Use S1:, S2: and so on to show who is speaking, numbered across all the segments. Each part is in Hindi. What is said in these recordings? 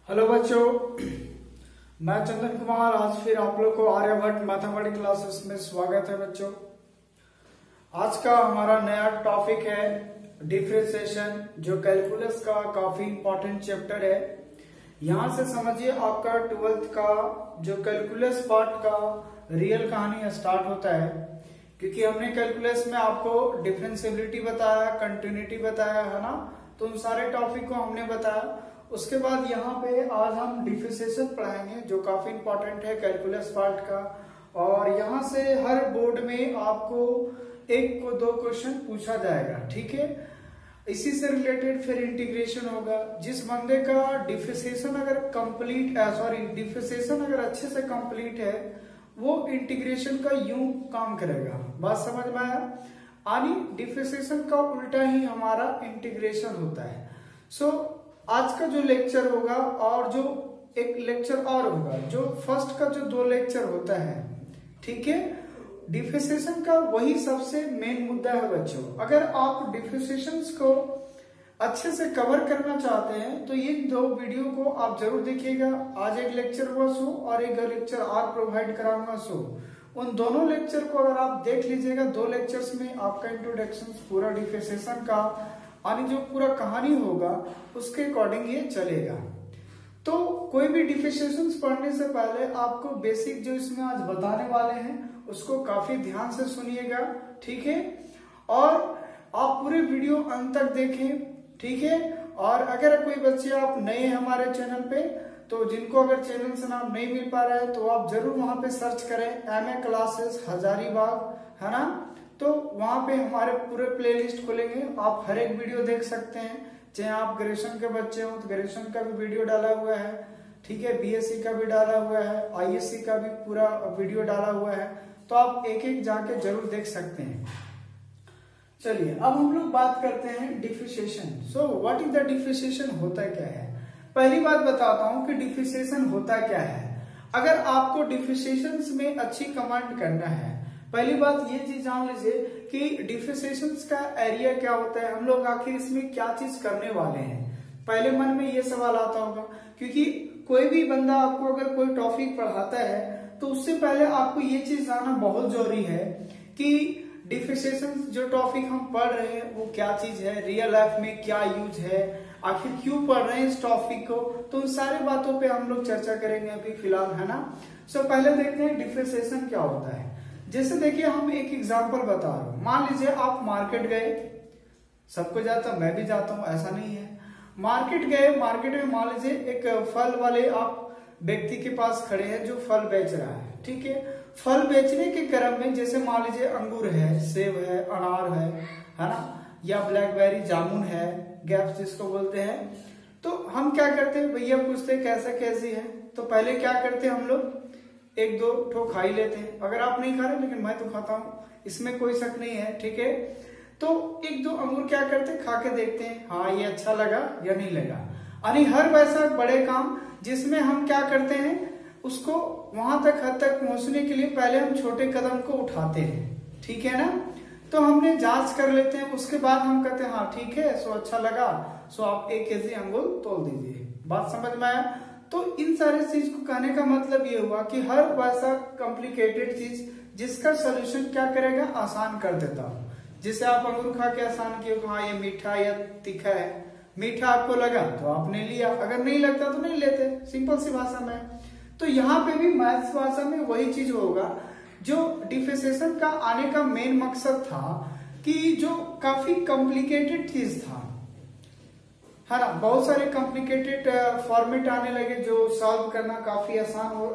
S1: हेलो बच्चों, मैं चंदन कुमार आज फिर आप लोग को आर्यभट्ट मैथमेटिक्स क्लासेस में स्वागत है। बच्चों, आज का हमारा नया टॉपिक है डिफरेंशिएशन, जो कैलकुलस का काफी इंपॉर्टेंट चैप्टर है। यहां से समझिए आपका 12th का जो कैलकुलस पार्ट का रियल कहानी स्टार्ट होता है, क्योंकि हमने कैलकुलस में आपको डिफरेंशिएबिलिटी बताया, कंटिन्यूटी बताया है ना, तो उन सारे टॉपिक को हमने बताया। उसके बाद यहाँ पे आज हम डिफरेंशिएशन पढ़ाएंगे, जो काफी इंपॉर्टेंट है कैलकुलस पार्ट का। और यहाँ से हर बोर्ड में आपको एक को दो क्वेश्चन पूछा जाएगा, ठीक है। इसी से रिलेटेड फिर इंटीग्रेशन होगा। जिस बंदे का डिफरेंशिएशन अगर डिफरेंशिएशन अगर अच्छे से कंप्लीट है, वो इंटीग्रेशन का यूं काम करेगा। बात समझ में आया? यानी डिफरेंशिएशन का उल्टा ही हमारा इंटीग्रेशन होता है। आज का जो लेक्चर होगा और जो एक लेक्चर और होगा, जो फर्स्ट का जो 2 लेक्चर होता है, ठीक है, डिफरेंशिएशन का वही सबसे मेन मुद्दा है बच्चों। अगर आप डिफरेंशिएशन को अच्छे से कवर करना चाहते हैं तो ये 2 वीडियो को आप जरूर देखिएगा। आज एक लेक्चर हुआ सो और एक लेक्चर और प्रोवाइड कराऊंगा सो। उन दोनों लेक्चर को अगर आप देख लीजिएगा, 2 लेक्चर्स में आपका इंट्रोडक्शन पूरा डिफरेंशिएशन का यानी जो पूरा कहानी होगा उसके अकॉर्डिंग ये चलेगा। तो कोई भी डिफरेंशिएशन पढ़ने से पहले आपको बेसिक जो इसमें आज बताने वाले हैं उसको काफी ध्यान से सुनिएगा, ठीक है। और आप पूरे वीडियो अंत तक देखें, ठीक है। और अगर कोई बच्चे आप नए हैं हमारे चैनल पे, तो जिनको अगर चैनल से नाम नहीं मिल पा रहा है तो आप जरूर वहां पे सर्च करें MA क्लासेस हजारीबाग, है ना। तो वहां पे हमारे पूरे प्लेलिस्ट खुलेंगे, आप हर एक वीडियो देख सकते हैं। चाहे आप ग्रेजुएशन के बच्चे हो तो ग्रेजुएशन का भी वीडियो डाला हुआ है, ठीक है, BSc का भी डाला हुआ है, ISc का भी पूरा वीडियो डाला हुआ है। तो आप एक एक जाके जरूर देख सकते हैं। चलिए अब हम लोग बात करते हैं differentiation. So what is the differentiation, होता क्या है। पहली बात बताता हूं कि डिफरेंशिएशन होता क्या है। अगर आपको डिफरेंशिएशन में अच्छी कमांड करना है, पहली बात ये चीज जान लीजिए कि डिफरेंशिएशन का एरिया क्या होता है, हम लोग आखिर इसमें क्या चीज करने वाले हैं। पहले मन में ये सवाल आता होगा, क्योंकि कोई भी बंदा आपको अगर कोई टॉपिक पढ़ाता है तो उससे पहले आपको ये चीज जानना बहुत जरूरी है कि डिफरेंशिएशन जो टॉपिक हम पढ़ रहे हैं वो क्या चीज है, रियल लाइफ में क्या यूज है, आखिर क्यों पढ़ रहे हैं इस टॉपिक को। तो उन सारी बातों पे हम लोग चर्चा करेंगे अभी फिलहाल, है ना। पहले देखते हैं डिफरेंशिएशन क्या होता है। जैसे देखिए हम एक एग्जांपल बता रहा हूं। मान लीजिए आप मार्केट गए, सबको जाता, मैं भी जाता हूं, ऐसा नहीं है। मार्केट गए, मार्केट में मान लीजिए एक फल वाले आप व्यक्ति के पास खड़े हैं जो फल बेच रहा है, ठीक है। फल बेचने के क्रम में जैसे मान लीजिए अंगूर है, सेब है, अनार है ना, या ब्लैकबेरी, जामुन है, ग्रेप्स जिसको बोलते हैं। तो हम क्या करते हैं, भैया पूछते कैसे कैसी है, तो पहले क्या करते हैं हम लोग 1-2 ठो खा ही लेते हैं। अगर आप नहीं खा रहे, लेकिन मैं तो खाता हूं, इसमें कोई शक नहीं है, ठीक है। तो 1-2 अंगूर क्या करते हैं, खा के देखते हैं, हाँ ये अच्छा लगा या नहीं लगा। यानी हर वैसा बड़े काम जिसमें हम क्या करते हैं, उसको वहां तक हद तक पहुंचने के लिए पहले हम छोटे कदम को उठाते हैं, ठीक है ना। तो हमने जांच कर लेते हैं, उसके बाद हम कहते हैं हाँ ठीक है, सो अच्छा लगा, सो आप 1 केजी अंगूर तोल दीजिए। बात समझ में आया? तो इन सारे चीज को कहने का मतलब ये हुआ कि हर वैसा कॉम्प्लिकेटेड चीज जिसका सोल्यूशन क्या करेगा, आसान कर देता हूं। जिसे आप अंगूर खा के आसान किए, हाँ ये मीठा या तीखा है, मीठा आपको लगा तो आपने लिया, अगर नहीं लगता तो नहीं लेते, सिंपल सी भाषा में। तो यहाँ पे भी मैथ्स भाषा में वही चीज होगा। जो डिफरेंशिएशन का आने का मेन मकसद था कि जो काफी कॉम्प्लिकेटेड चीज था, है ना, बहुत सारे कॉम्प्लिकेटेड फॉर्मेट आने लगे जो सॉल्व करना काफी आसान हो,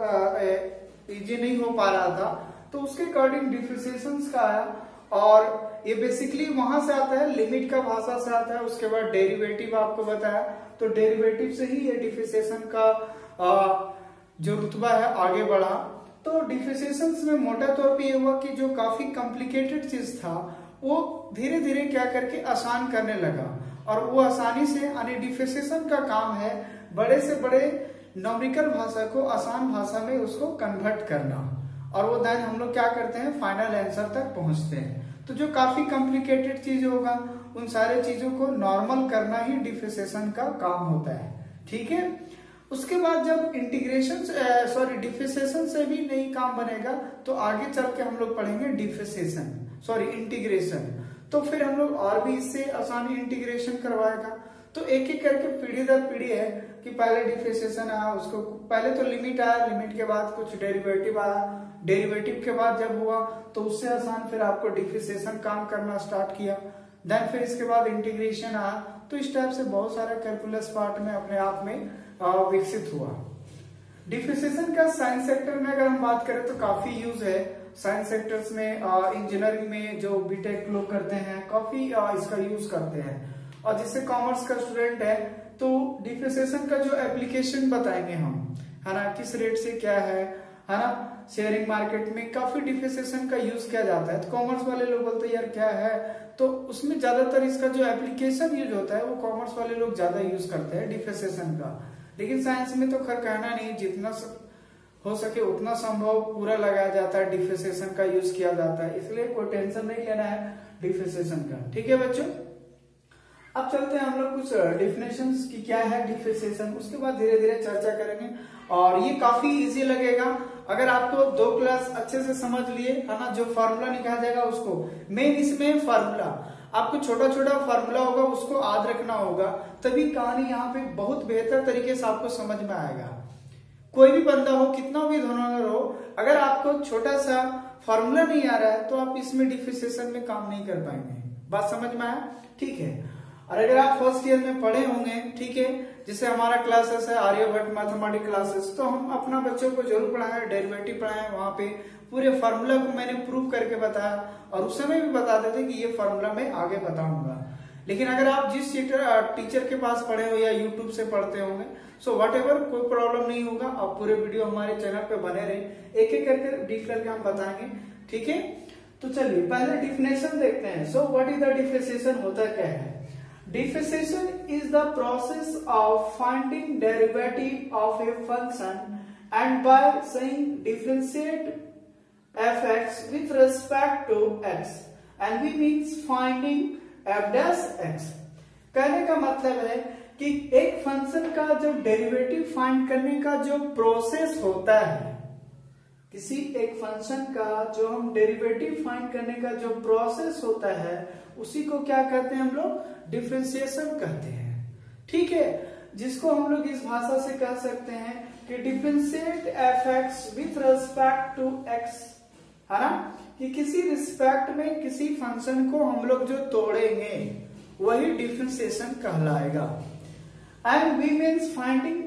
S1: इजी नहीं हो पा रहा था। तो उसके अकॉर्डिंग डिफरेंशिएशन का आया। और ये बेसिकली वहां से आता है, लिमिट का भाषा से आता है। उसके बाद डेरिवेटिव आपको बताया, तो डेरिवेटिव से ही ये डिफरेंशिएशन का जो रुतबा है आगे बढ़ा। तो डिफरेंशिएशन में मोटा तौर पे ये हुआ कि जो काफी कॉम्प्लिकेटेड चीज था वो धीरे धीरे क्या करके आसान करने लगा। और वो आसानी से, यानी डिफरेंशिएशन का काम है बड़े से बड़े न्यूमेरिकल भाषा को आसान भाषा में उसको कन्वर्ट करना। और वो देन हम लोग क्या करते हैं, फाइनल आंसर तक पहुंचते हैं। तो जो काफी कॉम्प्लिकेटेड चीज होगा उन सारे चीजों को नॉर्मल करना ही डिफरेंशिएशन का काम होता है, ठीक है। उसके बाद जब इंटीग्रेशन डिफरेंशिएशन से भी नहीं काम बनेगा तो आगे चल के हम लोग पढ़ेंगे इंटीग्रेशन। तो फिर हम लोग और भी इससे आसानी इंटीग्रेशन करवाएगा। तो एक एक करके पीढ़ी दर पीढ़ी है कि पहले डिफरेंशिएशन आया, उसको पहले तो लिमिट आया, लिमिट के बाद कुछ डेरिवेटिव आया, डेरिवेटिव के बाद जब हुआ तो उससे आसान फिर आपको डिफरेंशिएशन काम करना स्टार्ट किया, देन फिर इसके बाद इंटीग्रेशन आया। तो इस टाइप से बहुत सारा कैलकुलस पार्ट में अपने आप में विकसित हुआ। डिफरेंशिएशन का साइंस सेक्टर में अगर हम बात करें तो काफी यूज है। साइंस सेक्टर्स में इंजीनियरिंग में जो बीटेक लोग करते हैं काफी इसका यूज करते हैं, और जिससे कॉमर्स का स्टूडेंट है तो डिफरेंशिएशन का जो एप्लीकेशन बताएंगे हम, है ना, किस रेट से क्या है ना। शेयरिंग मार्केट में काफी डिफरेंशिएशन का यूज किया जाता है। तो कॉमर्स वाले लोग बोलते हैं यार क्या है, तो उसमें ज्यादातर इसका जो एप्लीकेशन यूज होता है वो कॉमर्स वाले लोग ज्यादा यूज करते हैं डिफरेंशिएशन का। लेकिन साइंस में तो खैर कहना नहीं, जितना हो सके उतना संभव पूरा लगाया जाता है, डिफरेंशिएशन का यूज किया जाता है, इसलिए कोई टेंशन नहीं लेना है डिफरेंशिएशन का। ठीक है बच्चों, अब चलते हैं हम लोग कुछ डेफिनेशंस की क्या है डिफरेंशिएशन, उसके बाद धीरे धीरे चर्चा करेंगे। और ये काफी इजी लगेगा अगर आपको 2 क्लास अच्छे से समझ लिए, है ना। जो फार्मूला निकाला जाएगा उसको मेन, इसमें फार्मूला आपको छोटा छोटा फार्मूला होगा उसको याद रखना होगा, तभी कहानी यहाँ पे बहुत बेहतर तरीके से आपको समझ में आएगा। कोई भी बंदा हो, कितना भी धुरंधर हो, अगर आपको छोटा सा फार्मूला नहीं आ रहा है तो आप इसमें डिफरेंशिएशन में काम नहीं कर पाएंगे। बात समझ में आया? ठीक है। और अगर आप फर्स्ट ईयर में पढ़े होंगे, ठीक है, जैसे हमारा क्लासेस है आर्यभट्ट मैथमेटिक्स क्लासेस, तो हम अपना बच्चों को जरूर पढ़ाए, डेरिवेटिव पढ़ाए, वहां पे पूरे फार्मूला को मैंने प्रूव करके बताया, और उस समय भी बताते थे कि ये फार्मूला मैं आगे बताऊंगा। लेकिन अगर आप जिस टीचर के पास पढ़े हो या यूट्यूब से पढ़ते होंगे, सो वट एवर, कोई प्रॉब्लम नहीं होगा। आप पूरे वीडियो हमारे चैनल पे बने रहे, एक एक करके डील करके हम बताएंगे। ठीक है, तो चलिए पहले डिफिनेशन देखते हैं। So what is the differentiation, होता क्या है? Differentiation is the process of finding derivative of a function and by saying differentiate fx with respect to x, and we means finding f dash x। कहने का मतलब है कि एक फंक्शन का जो डेरिवेटिव फाइंड करने का जो प्रोसेस होता है, किसी एक फंक्शन का जो हम डेरिवेटिव फाइंड करने का जो प्रोसेस होता है उसी को क्या कहते हैं हम लोग? डिफरेंशिएशन कहते हैं। ठीक है, जिसको हम लोग इस भाषा से कह सकते हैं कि differentiate fx with respect to x, है ना, कि किसी रिस्पेक्ट में किसी फंक्शन को हम लोग जो तोड़ेंगे वही डिफरेंशिएशन कहलाएगा। एंड वी मीन्स फाइंडिंग,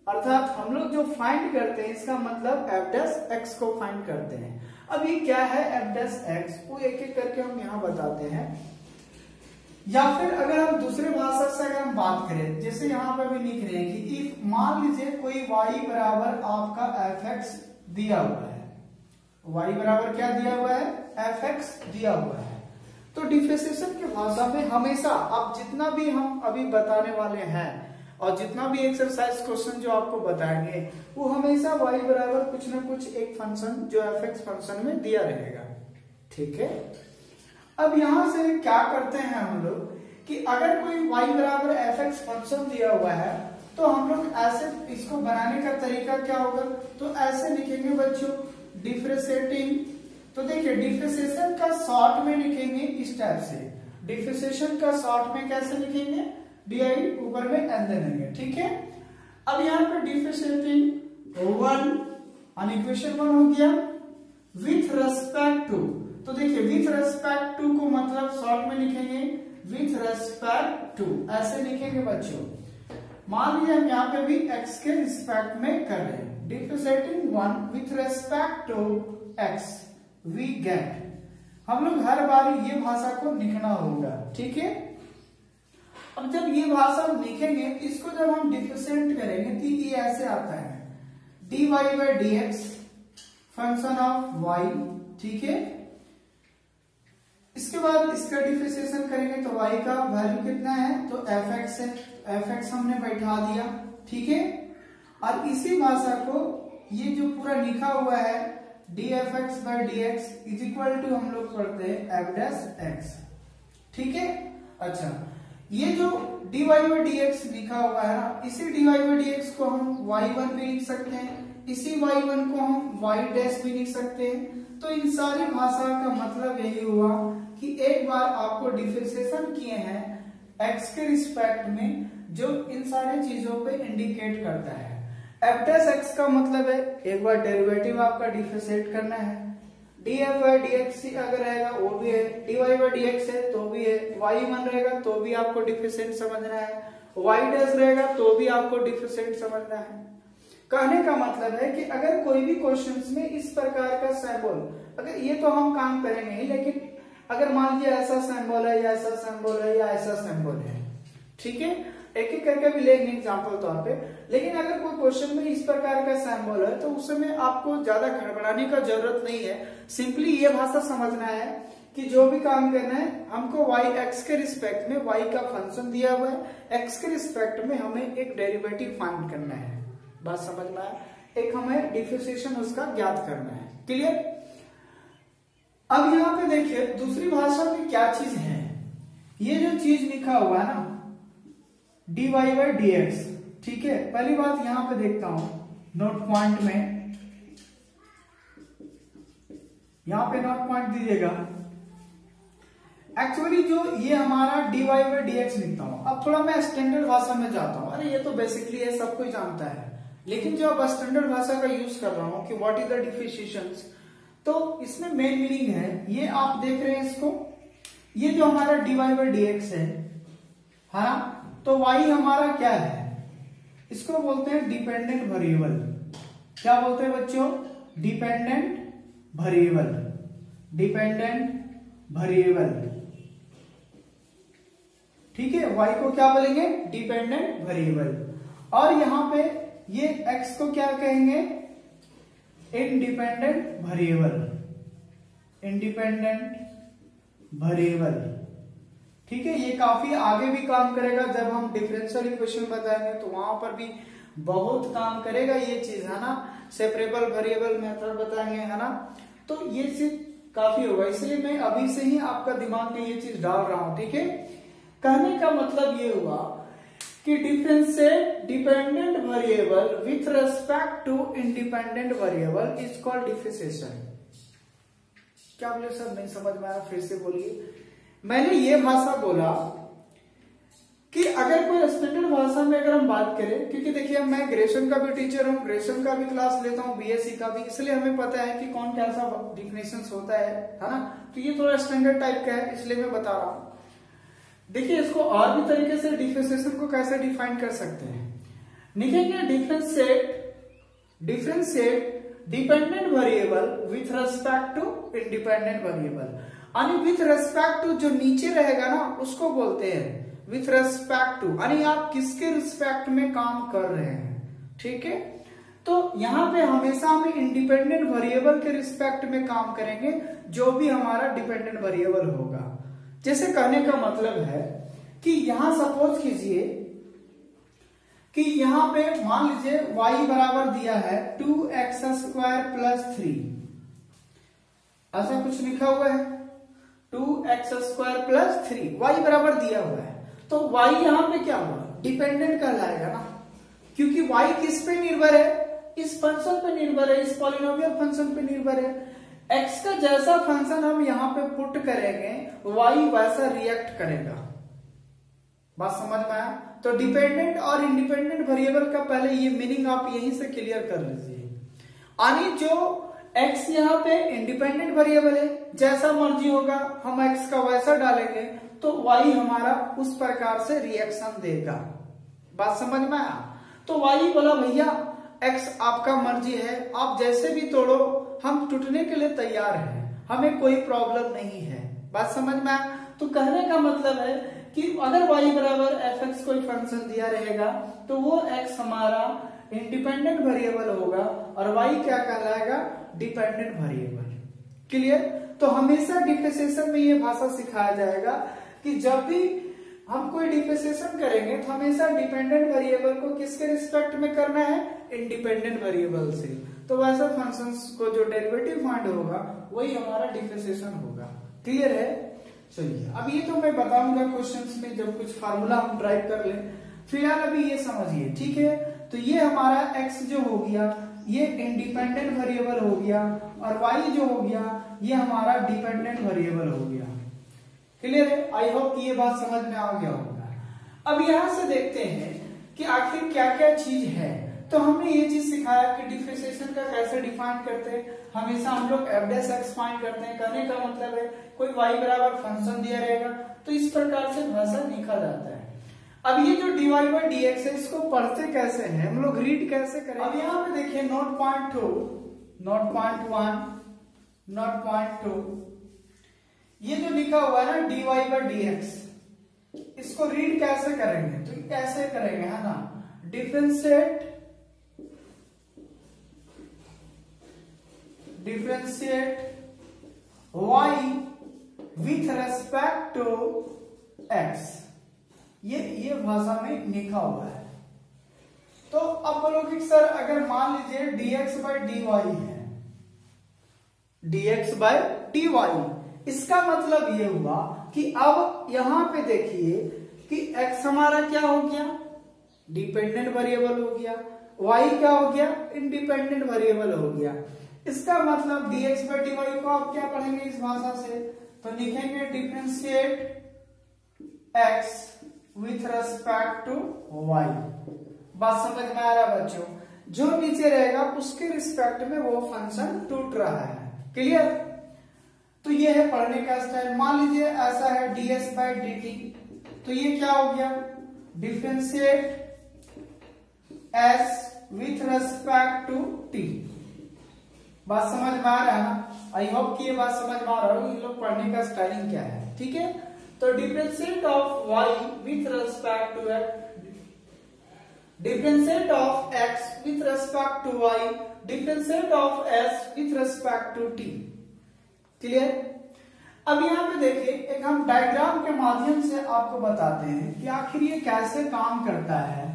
S1: अर्थात हम लोग जो फाइंड करते हैं इसका मतलब f डैश x को फाइंड करते हैं। अब ये क्या है f डैश x, वो एक एक करके हम यहाँ बताते हैं। या फिर अगर हम दूसरे भाषा से अगर हम बात करें, जैसे यहाँ पे भी लिख रहे हैं कि इफ, मान लीजिए कोई y बराबर आपका fx दिया हुआ है, y बराबर क्या दिया हुआ है? fx दिया हुआ है। तो डिफरेंशिएशन की भाषा में हमेशा आप जितना भी हम अभी बताने वाले हैं और जितना भी एक्सरसाइज क्वेश्चन जो आपको बताएंगे वो हमेशा y बराबर कुछ ना कुछ एक फंक्शन जो fx फंक्शन में दिया रहेगा। ठीक है, अब यहां से क्या करते हैं हम लोग कि अगर कोई y बराबर fx फंक्शन दिया हुआ है तो हम लोग ऐसे इसको बनाने का तरीका क्या होगा? तो ऐसे लिखेंगे बच्चों, डिफरेंशिएटिंग। तो देखिए डिफरेंशिएशन का शॉर्ट में लिखेंगे इस टाइप से, डिफरेंशिएशन का शॉर्ट में कैसे लिखेंगे? डी ऊपर में एन दे देंगे। ठीक है, अब यहाँ पे डिफरेंशिएटिंग 1 इक्वेशन 1 हो गया विथ रेस्पेक्ट टू। तो देखिए विथ रेस्पेक्ट टू को मतलब शॉर्ट में लिखेंगे विथ रेस्पेक्ट टू, ऐसे लिखेंगे बच्चों। मान लीजिए हम यहाँ पे भी x के रिस्पेक्ट में कर रहे हैं, differentiating 1 with respect to x we get. हम लोग हर बार ये भाषा को लिखना होगा। ठीक है, अब जब ये भाषा हम लिखेंगे, इसको जब हम डिफरेंशिएट करेंगे तो ये ऐसे आता है dy by D x function of y। ठीक है, इसके बाद इसका डिफरेंशिएशन करेंगे तो y का वैल्यू कितना है? तो fx है, fx हमने बैठा दिया। ठीक है, और इसी भाषा को ये जो पूरा लिखा हुआ है dfx by dx is equal to हम लोग पढ़ते हैं f डैश x। ठीक है, अच्छा ये जो dy बाई dx लिखा हुआ है ना, इसी dy बाई dx को हम y1 भी लिख सकते हैं, इसी y1 को हम y डैश भी लिख सकते हैं। तो इन सारी भाषा का मतलब यही हुआ कि एक बार आपको डिफरेंशिएशन किए हैं x के रिस्पेक्ट में, जो इन सारी चीजों पे इंडिकेट करता है। f डैश x का मतलब है एक बार डेरिवेटिव आपका डिफरेंशिएट करना है, df बाई dx अगर रहेगा वो भी है, dy बाई dx है तो भी है, y1 रहेगा तो भी आपको डिफरेंशिएट समझना है, y डैश रहेगा तो भी आपको डिफरेंशिएट समझना है। कहने का मतलब है कि अगर कोई भी क्वेश्चंस में इस प्रकार का सिंबल, अगर ये तो हम काम करेंगे ही, लेकिन अगर मान लीजिए ऐसा सिंबल है या ऐसा सिंबल है या ऐसा सिंबल है, ठीक है, एक एक करके भी लेंगे एग्जांपल तौर पे, लेकिन अगर कोई क्वेश्चन में इस प्रकार का सिंबल है तो उसमें आपको ज्यादा घबराने का जरूरत नहीं है। सिंपली ये भाषा समझना है कि जो भी काम करना है हमको y x के रिस्पेक्ट में y का फंक्शन दिया हुआ है, x के रिस्पेक्ट में हमें एक डेरिवेटिव फाइंड करना है। बात समझ में आया? एक हमें डिफरेंशिएशन उसका ज्ञात करना है। क्लियर? अब यहाँ पे देखिए दूसरी भाषा में क्या चीज है, ये जो चीज लिखा हुआ है ना dy बाई dx, ठीक है। पहली बात यहाँ पे देखता हूं नोट पॉइंट में, यहाँ पे नोट पॉइंट दीजिएगा। एक्चुअली जो ये हमारा dy बाई dx लिखता हूं, अब थोड़ा मैं स्टैंडर्ड भाषा में जाता हूं। अरे ये तो बेसिकली है, सब कोई जानता है, लेकिन जो अब स्टैंडर्ड भाषा का यूज कर रहा हूं कि व्हाट इज द डिफरेंशिएशंस, तो इसमें मेन मीनिंग है ये आप देख रहे हैं इसको, ये जो हमारा dy बाई dx है ना, तो y हमारा क्या है, इसको बोलते हैं डिपेंडेंट वेरिएबल। क्या बोलते हैं बच्चों? डिपेंडेंट वेरिएबल, डिपेंडेंट वेरिएबल, ठीक है। y को क्या बोलेंगे? Dependent variable. और यहां पे ये x को क्या कहेंगे? इंडिपेंडेंट वेरिएबल, इंडिपेंडेंट वेरिएबल, ठीक है। ये काफी आगे भी काम करेगा, जब हम डिफरेंशियल इक्वेशन बताएंगे तो वहां पर भी बहुत काम करेगा ये चीज, है ना। सेपरेबल वेरिएबल मेथड बताएंगे, है ना। तो ये चीज काफी होगा, इसलिए मैं अभी से ही आपका दिमाग में ये चीज डाल रहा हूं, ठीक है। कहने का मतलब ये हुआ कि differentiate dependent variable with respect to independent variable is called differentiation. क्या बोले सर, नहीं समझ में आया? फिर से बोलिए। मैंने ये भाषा बोला कि अगर कोई स्टैंडर्ड भाषा में अगर हम बात करें, क्योंकि देखिए मैं ग्रेजुएशन का भी टीचर हूँ, ग्रेजुएशन का भी क्लास लेता हूँ, बीएससी का भी, इसलिए हमें पता है कि कौन कैसा डिफिनेशन होता है ना। तो ये थोड़ा स्टैंडर्ड टाइप का है, इसलिए मैं बता रहा हूँ। देखिए इसको और भी तरीके से डिफरेंशिएशन को कैसे डिफाइन कर सकते हैं, लिखेंगे differentiate dependent variable with respect to independent variable. यानी विथ रेस्पेक्ट टू जो नीचे रहेगा ना उसको बोलते हैं विथ रेस्पेक्ट टू, यानी आप किसके रिस्पेक्ट में काम कर रहे हैं, ठीक है। तो यहां पे हमेशा हम इंडिपेंडेंट वेरिएबल के रिस्पेक्ट में काम करेंगे, जो भी हमारा डिपेंडेंट वेरिएबल होगा। जैसे कहने का मतलब है कि यहां सपोज कीजिए कि यहां पे मान लीजिए y बराबर दिया है 2x² प्लस 3, ऐसा कुछ लिखा हुआ है 2x² प्लस 3, y बराबर दिया हुआ है। तो y यहां पे क्या हुआ? डिपेंडेंट कहलाएगा ना, क्योंकि y किस पे निर्भर है? इस फंक्शन पे निर्भर है, इस पॉलिनोमियल फंक्शन पे निर्भर है। x का जैसा फंक्शन हम यहां पे पुट करेंगे y वैसा रिएक्ट करेगा। बात समझ में आया? तो डिपेंडेंट और इंडिपेंडेंट वेरिएबल का पहले ये मीनिंग आप यहीं से क्लियर कर लीजिए। यानी जो x यहाँ पे इंडिपेंडेंट वेरिएबल है, जैसा मर्जी होगा हम x का वैसा डालेंगे तो y हमारा उस प्रकार से रिएक्शन देगा। बात समझ में आया? तो y बोला भैया x आपका मर्जी है, आप जैसे भी तोड़ो हम टूटने के लिए तैयार हैं, हमें कोई प्रॉब्लम नहीं है। बात समझ में आया? तो कहने का मतलब है कि अगर y बराबर fx कोई फंक्शन दिया रहेगा तो वो x हमारा इंडिपेंडेंट वेरिएबल होगा और y क्या कहलाएगा? Dependent variable. क्लियर? तो हमेशा डिफरेंशिएशन में ये भाषा सिखाया जाएगा कि जब भी हम कोई डिफरेंशिएशन करेंगे तो हमेशा डिपेंडेंट वेरिएबल को किसके रिस्पेक्ट में करना है? इंडिपेंडेंट वेरिएबल से। तो वैसा फंक्शंस को जो डेरिवेटिव फाइंड होगा वही हमारा डिफरेंशिएशन होगा। क्लियर है? चलिए अब ये तो मैं बताऊंगा क्वेश्चंस में जब कुछ फार्मूला हम ड्राइव कर लें, फिलहाल अभी ये समझिए, ठीक है। तो ये हमारा x जो हो गया ये इंडिपेंडेंट वेरिएबल हो गया और y जो हो गया ये हमारा डिपेंडेंट वेरिएबल हो गया। क्लियर है? आई होप कि ये बात समझ में आ गया होगा। अब यहां से देखते हैं कि आखिर क्या क्या चीज है। तो हमने ये चीज सिखाया कि डिफरेंशिएशन का कैसे डिफाइन करते हैं। हमेशा हम लोग f डैश x फाइंड करते हैं। कहने का मतलब है कोई y बराबर फंक्शन दिया रहेगा तो इस प्रकार से भाषा लिखा जाता है। अब ये जो dy बाई dx है इसको पढ़ते कैसे हैं, हम लोग रीड कैसे करें। अब यहाँ पे देखिए note point 2, note point 1, note point 2, ये जो लिखा हुआ है ना dy बाई dx, इसको रीड कैसे करेंगे, तो कैसे करेंगे है ना, differentiate y with respect to x, ये भाषा में लिखा हुआ है। तो अब बोलो कि सर अगर मान लीजिए dx बाई dy है, dx बाई dy, इसका मतलब ये हुआ कि अब यहां पे देखिए कि x हमारा क्या हो गया, डिपेंडेंट वेरिएबल हो गया, y क्या हो गया, इंडिपेंडेंट वेरिएबल हो गया। इसका मतलब dx बाई dy को आप क्या पढ़ेंगे इस भाषा से, तो लिखेंगे differentiate x with respect to y। बात समझ में आ रहा है बच्चों? जो नीचे रहेगा उसके रिस्पेक्ट में वो फंक्शन टूट रहा है। क्लियर? तो ये है पढ़ने का स्टाइल। मान लीजिए ऐसा है ds बाई dt, तो ये क्या हो गया, differentiate s with respect to t। बात समझ में आ रहा है ना? आई होप कि ये बात समझ में आ रहा है। इन लोग पढ़ने का स्टाइलिंग क्या है, ठीक है। तो differentiate of y with respect to x, differentiate of x with respect to y, differentiate of s with respect to t। Clear? अब यहाँ पे देखिए एक हम डायग्राम के माध्यम से आपको बताते हैं कि आखिर ये कैसे काम करता है,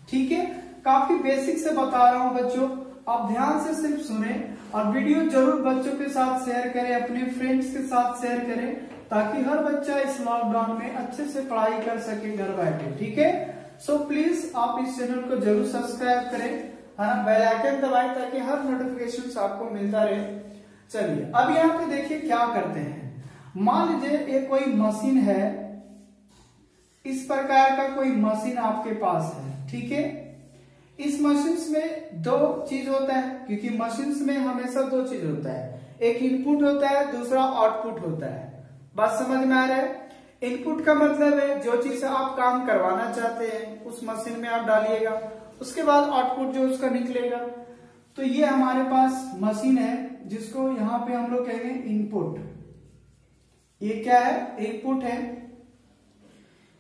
S1: ठीक है। काफी बेसिक से बता रहा हूं बच्चों, आप ध्यान से सिर्फ सुने और वीडियो जरूर बच्चों के साथ शेयर करें, अपने फ्रेंड्स के साथ शेयर करें, ताकि हर बच्चा इस लॉकडाउन में अच्छे से पढ़ाई कर सके घर बैठे, ठीक है। सो प्लीज आप इस चैनल को जरूर सब्सक्राइब करें, है ना, बेल आइकन दबाएं ताकि हर नोटिफिकेशन आपको मिलता रहे। चलिए अब यहाँ पे देखिए क्या करते हैं। मान लीजिए ये कोई मशीन है, इस प्रकार का कोई मशीन आपके पास है, ठीक है। इस मशीन में दो चीज होता है, क्योंकि मशीन में हमेशा दो चीज होता है, एक इनपुट होता है, दूसरा आउटपुट होता है। बात समझ में आ रहा है? इनपुट का मतलब है जो चीज आप काम करवाना चाहते हैं उस मशीन में आप डालिएगा, उसके बाद आउटपुट जो उसका निकलेगा। तो ये हमारे पास मशीन है जिसको यहाँ पे हम लोग कहेंगे इनपुट। ये क्या है, इनपुट है।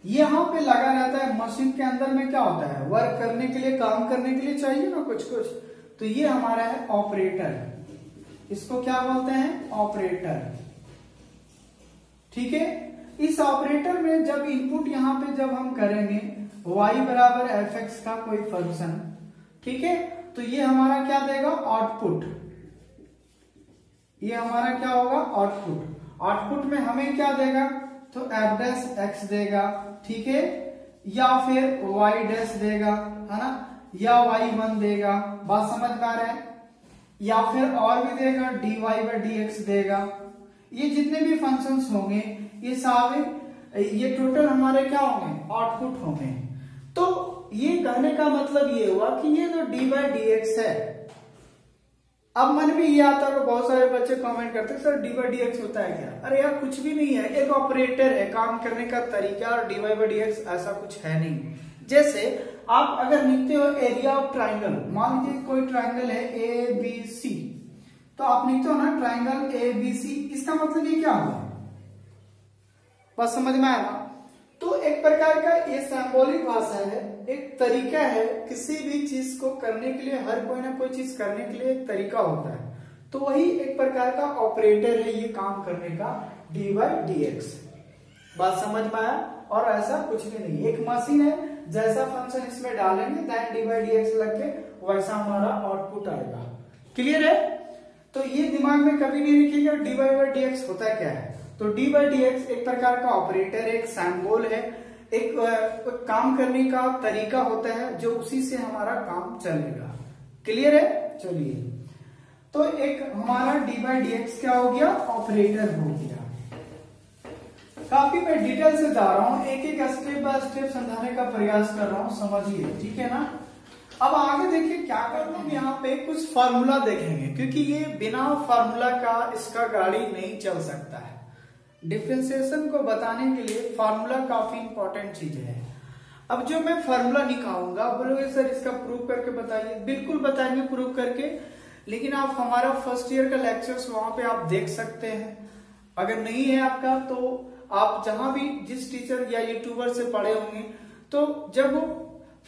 S1: यहाँ पे लगा रहता है मशीन के अंदर में, क्या होता है, वर्क करने के लिए, काम करने के लिए चाहिए ना कुछ कुछ। तो ये हमारा है ऑपरेटर, इसको क्या बोलते हैं, ऑपरेटर, ठीक है। इस ऑपरेटर में जब इनपुट यहाँ पे जब हम करेंगे y बराबर fx का कोई फंक्शन, ठीक है, तो ये हमारा क्या देगा, आउटपुट। ये हमारा क्या होगा, आउटपुट। आउटपुट में हमें क्या देगा, तो f डैश x देगा, ठीक है, या फिर y डैश देगा, है ना, या y1 देगा। बात समझ में आ रहा है? या फिर और भी देगा, dy बाई dx देगा। ये जितने भी फंक्शंस होंगे ये सारे, ये टोटल हमारे क्या होंगे, आउटपुट होंगे। तो ये कहने का मतलब ये हुआ कि ये जो dy बाई dx है, अब मन में ये आता है, बहुत सारे बच्चे कमेंट करते हैं सर dy बाई dx होता है क्या। अरे यार कुछ भी नहीं है, एक ऑपरेटर है, काम करने का तरीका, और dy बाई dx ऐसा कुछ है नहीं। जैसे आप अगर लिखते हो एरिया ऑफ ट्राइंगल, मान लीजिए कोई ट्राइंगल है ABC, तो आप लिखते हो ना ट्राइंगल ABC, इसका मतलब ये क्या हुआ, बस समझ में आया ना। तो एक प्रकार का ये सिंबॉलिक भाषा है, एक तरीका है, किसी भी चीज को करने के लिए, हर कोई ना कोई चीज करने के लिए एक तरीका होता है। तो वही एक प्रकार का ऑपरेटर है ये काम करने का, dy बाई dx। बात समझ में आया? और ऐसा कुछ भी नहीं, एक मशीन है, जैसा फंक्शन इसमें डालेंगे दैन dy बाई dx लग के वैसा हमारा आउटपुट आएगा। क्लियर है? तो ये दिमाग में कभी नहीं रखिएगा dy बाई dx होता क्या है। तो डी बाई डी एक्स एक प्रकार का ऑपरेटर है, एक सिंबल है, एक काम करने का तरीका होता है जो उसी से हमारा काम चलेगा। क्लियर है? चलिए, तो एक हमारा डी बाई डी एक्स क्या हो गया? ऑपरेटर हो गया। काफी मैं डिटेल से जा रहा हूं, एक एक स्टेप बाय स्टेप समझाने का प्रयास कर रहा हूं, समझिए, ठीक है ना। अब आगे देखिए क्या करना है, यहाँ पे कुछ फार्मूला देखेंगे, क्योंकि ये बिना फार्मूला का इसका गाड़ी नहीं चल सकता है। डिफरेंशिएशन को बताने के लिए फार्मूला काफी इंपॉर्टेंट चीज है। अब जो मैं फार्मूला निकालूंगा, बोलोगे सर इसका प्रूव करके बताइए, बिल्कुल बताएंगे प्रूव करके, लेकिन आप हमारा फर्स्ट ईयर का लेक्चर्स वहां पे आप देख सकते हैं। अगर नहीं है आपका तो आप जहां भी जिस टीचर या यूट्यूबर से पढ़े होंगे, तो जब वो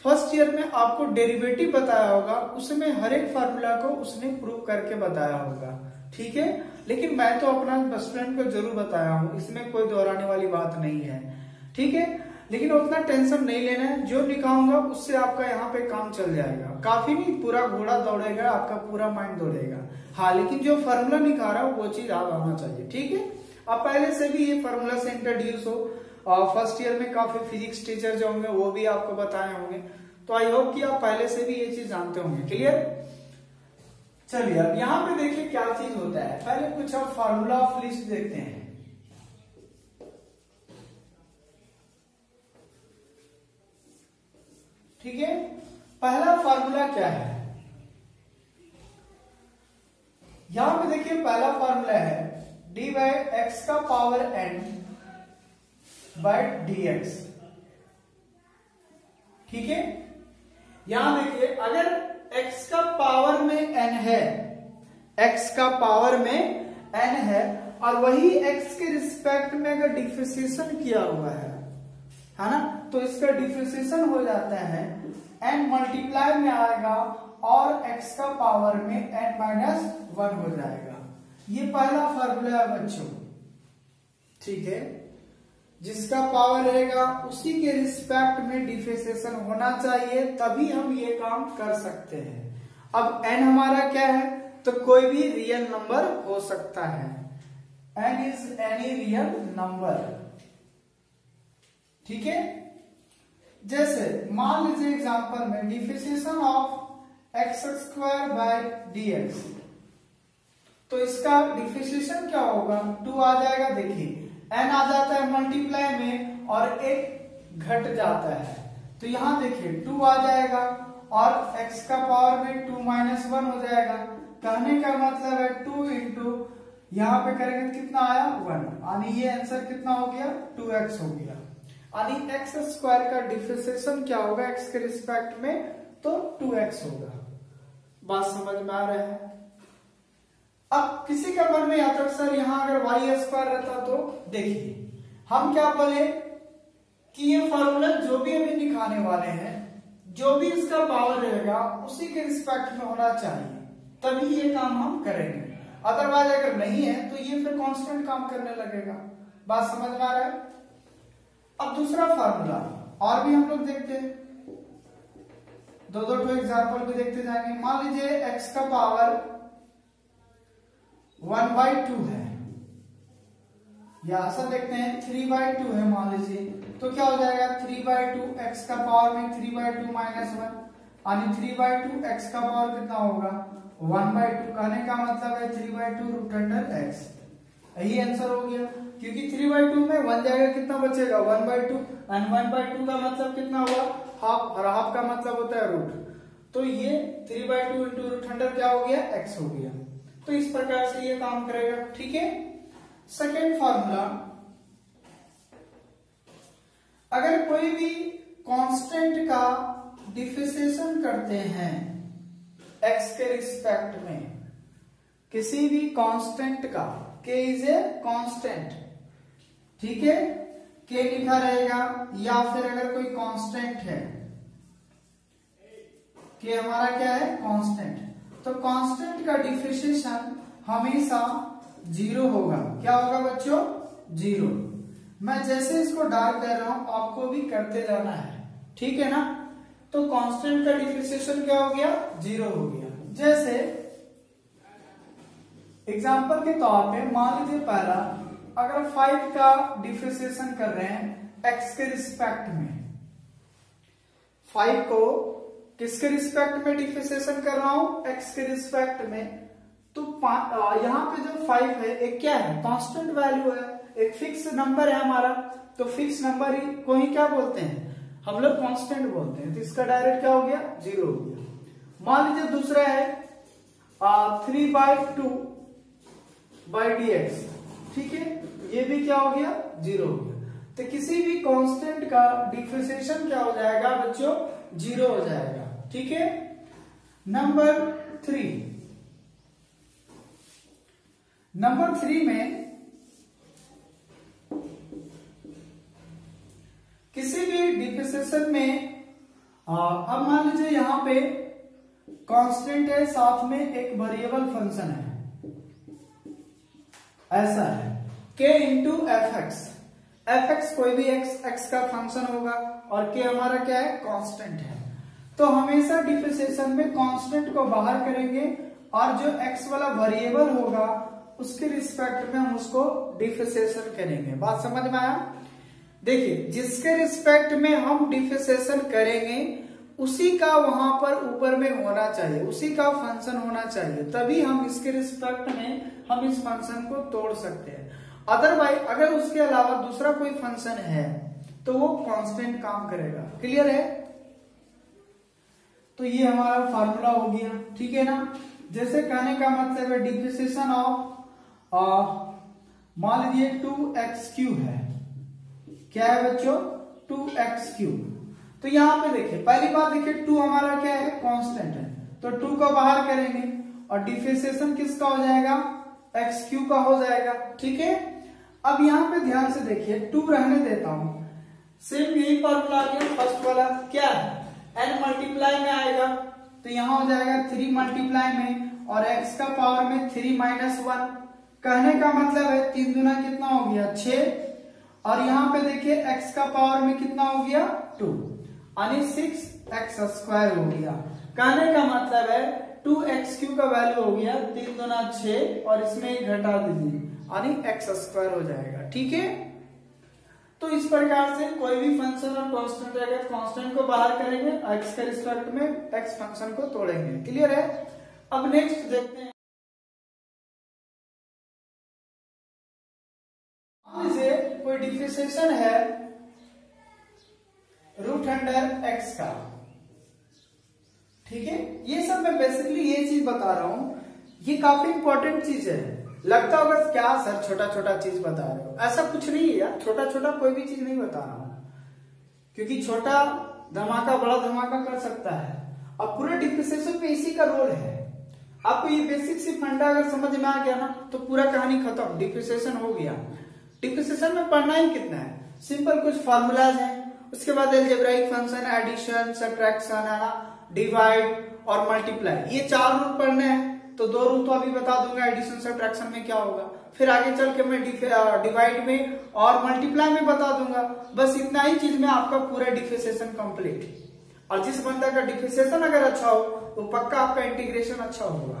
S1: फर्स्ट ईयर में आपको डेरिवेटिव बताया होगा, उसमें हर एक फार्मूला को उसने प्रूव करके बताया होगा, ठीक है। लेकिन मैं तो अपना स्टूडेंट को जरूर बताया हूं, इसमें कोई दोहराने वाली बात नहीं है, ठीक है। लेकिन उतना टेंशन नहीं लेना है, जो निकालूंगा उससे आपका यहाँ पे काम चल जाएगा। काफी नहीं, पूरा घोड़ा दौड़ेगा, आपका पूरा माइंड दौड़ेगा। हाँ, लेकिन जो फार्मूला निकाल रहा है वो चीज आप आना चाहिए, ठीक है। आप पहले से भी ये फार्मूला से इंट्रोड्यूस हो, और फर्स्ट ईयर में काफी फिजिक्स टीचर जो होंगे वो भी आपको बताए होंगे, तो आई होप कि आप पहले से भी ये चीज जानते होंगे। क्लियर? चलिए, अब यहाँ पे देखिए क्या चीज होता है। पहले कुछ आप फार्मूला ऑफ लिस्ट देखते हैं। ठीक है, पहला फार्मूला क्या है? यहां पे देखिए पहला फार्मूला है डी बाई एक्स का power n by d x, ठीक है। यहां देखिए, अगर x का पावर में n है, x का पावर में n है, और वही x के रिस्पेक्ट में अगर डिफरेंशिएशन किया हुआ है ना, तो इसका डिफरेंशिएशन हो जाता है n मल्टीप्लाई में आएगा और x का पावर में n माइनस 1 हो जाएगा। ये पहला फार्मूला है बच्चों, ठीक है। जिसका पावर रहेगा उसी के रिस्पेक्ट में डिफरेंशिएशन होना चाहिए, तभी हम ये काम कर सकते हैं। अब n हमारा क्या है? तो कोई भी रियल नंबर हो सकता है। n is any real number, ठीक है। जैसे मान लीजिए एग्जांपल में differentiation of x square by dx, तो इसका डिफरेंशिएशन क्या होगा? 2 आ जाएगा। देखिए n आ जाता है मल्टीप्लाई में और एक घट जाता है, तो यहां देखिए 2 आ जाएगा और x का पावर में 2 माइनस 1 हो जाएगा। कहने का मतलब है 2 इंटू यहां पे करेंगे कितना आया? 1, यानी ये आंसर कितना हो गया? 2x हो गया। यानी एक्स स्क्वायर का डिफरेंशिएशन क्या होगा x के रिस्पेक्ट में? तो 2x होगा। बात समझ में आ रहा है? अब किसी का मन में आता है सर यहाँ अगर वाई स्क्वायर रहता, तो देखिए हम क्या बोले कि ये फार्मूला जो भी अभी निकालने वाले हैं, जो भी इसका पावर रहेगा उसी के रिस्पेक्ट में होना चाहिए, तभी ये काम हम करेंगे। अदरवाइज अगर नहीं है तो ये फिर कांस्टेंट काम करने लगेगा। बात समझ में आ रहा है? अब दूसरा फार्मूला और भी हम लोग देखते हैं, दो एग्जाम्पल भी देखते जाएंगे। मान लीजिए एक्स का पावर 1/2 है, या ऐसा देखते हैं 3/2 है मान लीजिए, तो क्या हो जाएगा? 3/2 एक्स का पावर में 3/2 माइनस 1, यानी 3/2 एक्स का पावर कितना होगा? 1/2। कहने का मतलब है 3/2 रूट अंडर एक्स। यही आंसर हो गया, क्योंकि 3/2 में 1 जाएगा, कितना बचेगा? 1/2, एंड 1/2 का मतलब कितना हुआ? हाफ, और हाफ का मतलब होता है रूट, तो ये 3/2 इंटू रूट अंडर क्या हो गया? एक्स हो गया। तो इस प्रकार से ये काम करेगा, ठीक है। सेकेंड फार्मूला, अगर कोई भी कांस्टेंट का डिफरेंशिएशन करते हैं x के रिस्पेक्ट में, किसी भी कांस्टेंट का, k इज ए कांस्टेंट, ठीक है, k लिखा रहेगा, या फिर अगर कोई कांस्टेंट है, k हमारा क्या है? कांस्टेंट, तो कांस्टेंट का डिफरेंशिएशन हमेशा 0 होगा। क्या होगा बच्चों? 0। मैं जैसे इसको डार्क दे रहा हूं, आपको भी करते जाना है, ठीक है ना। तो कांस्टेंट का डिफरेंशिएशन क्या हो गया? 0 हो गया। जैसे एग्जांपल के तौर पे मान लीजिए पहला अगर 5 का डिफरेंशिएशन कर रहे हैं x के रिस्पेक्ट में, 5 को किसके रिस्पेक्ट में डिफरेंशिएशन कर रहा हूं, x के रिस्पेक्ट में, तो यहाँ पे जो 5 है एक क्या है, कांस्टेंट वैल्यू है, एक फिक्स नंबर है हमारा, तो फिक्स नंबर ही को ही क्या बोलते हैं हम लोग, कांस्टेंट बोलते हैं। तो इसका डायरेक्ट क्या हो गया, 0 हो गया। मान लीजिए दूसरा है 3/2/dx, ठीक है, ये भी क्या हो गया, 0 हो गया। तो किसी भी कांस्टेंट का डिफरेंशिएशन क्या हो जाएगा बच्चों, 0 हो जाएगा, ठीक है। नंबर 3 में किसी भी डिफरेंशिएशन में अब मान लीजिए यहां पे कांस्टेंट है, साथ में एक वेरिएबल फंक्शन है, ऐसा है k इंटू एफ एक्स कोई भी x का फंक्शन होगा और k हमारा क्या है, कांस्टेंट है। तो हमेशा डिफरेंशिएशन में कांस्टेंट को बाहर करेंगे और जो x वाला वेरिएबल होगा उसके रिस्पेक्ट में हम उसको डिफरेंशिएशन करेंगे। बात समझ में आया? देखिए, जिसके रिस्पेक्ट में हम डिफरेंशिएशन करेंगे उसी का वहां पर ऊपर में होना चाहिए, उसी का फंक्शन होना चाहिए, तभी हम इसके रिस्पेक्ट में हम इस फंक्शन को तोड़ सकते हैं। अदरवाइज अगर उसके अलावा दूसरा कोई फंक्शन है तो वो कांस्टेंट काम करेगा। क्लियर है? तो ये हमारा फार्मूला हो गया, ठीक है ना। जैसे कहने का मतलब है डिफरेंशिएशन ऑफ मान लीजिए 2x³ है, क्या है बच्चों, 2x³। तो यहां पे देखिए, पहली बात देखिए 2 हमारा क्या है, कांस्टेंट है, तो 2 को बाहर करेंगे और डिफरेंशिएशन किसका हो जाएगा, x³ का हो जाएगा, ठीक है। अब यहां पे ध्यान से देखिए, 2 रहने देता हूं, सेम यही फॉर्मूला आ गया, फर्स्ट वाला क्या है, n मल्टीप्लाई में आएगा, तो यहां हो जाएगा 3 मल्टीप्लाई में और x का पावर में 3 - 1। कहने का मतलब है 3 दूना कितना हो गया, 6, और यहाँ पे देखिए x का पावर में कितना हो गया, 2, यानी 6x² हो गया। कहने का मतलब है 2x³ का वैल्यू हो गया 3 दूना 6 और इसमें घटा दीजिए, यानी x² हो जाएगा, ठीक है। तो इस प्रकार से कोई भी फंक्शन और कांस्टेंट रहेगा, कांस्टेंट को बाहर करेंगे, x के रिस्पेक्ट में x फंक्शन को तोड़ेंगे। क्लियर है? अब नेक्स्ट देखते हैं, कोई डिफरेंशिएशन है √x का, ठीक है। ये सब मैं बेसिकली ये चीज बता रहा हूं, ये काफी इंपॉर्टेंट चीज है। लगता होगा क्या सर छोटा छोटा चीज बता रहे हो, ऐसा कुछ नहीं है यार, छोटा छोटा कोई भी चीज नहीं बता रहा हूं, क्योंकि छोटा धमाका बड़ा धमाका कर सकता है। अब पूरे डिफरेंशिएशन में इसी का रोल है। आपको ये बेसिक सी फंडा अगर समझ में आ गया ना तो पूरा कहानी खत्म, डिफरेंशिएशन हो गया। डिफरेंशिएशन में पढ़ना ही कितना है, सिंपल कुछ फार्मूलाज हैं, उसके बाद अलजेब्राइक फंक्शन, एडिशन, सब्ट्रैक्शन है ना, डिवाइड और मल्टीप्लाई, ये 4 रूल पढ़ने हैं। तो 2 रूल तो अभी बता दूंगा, एडिशन सब्ट्रैक्शन में क्या होगा, फिर आगे चल के मैं डिवाइड में और मल्टीप्लाई में बता दूंगा। बस इतना ही चीज में आपका पूरा डिफरेंशिएशन कंप्लीट। और जिस बंदा का डिफरेंशिएशन अगर अच्छा हो तो पक्का आपका इंटीग्रेशन अच्छा होगा।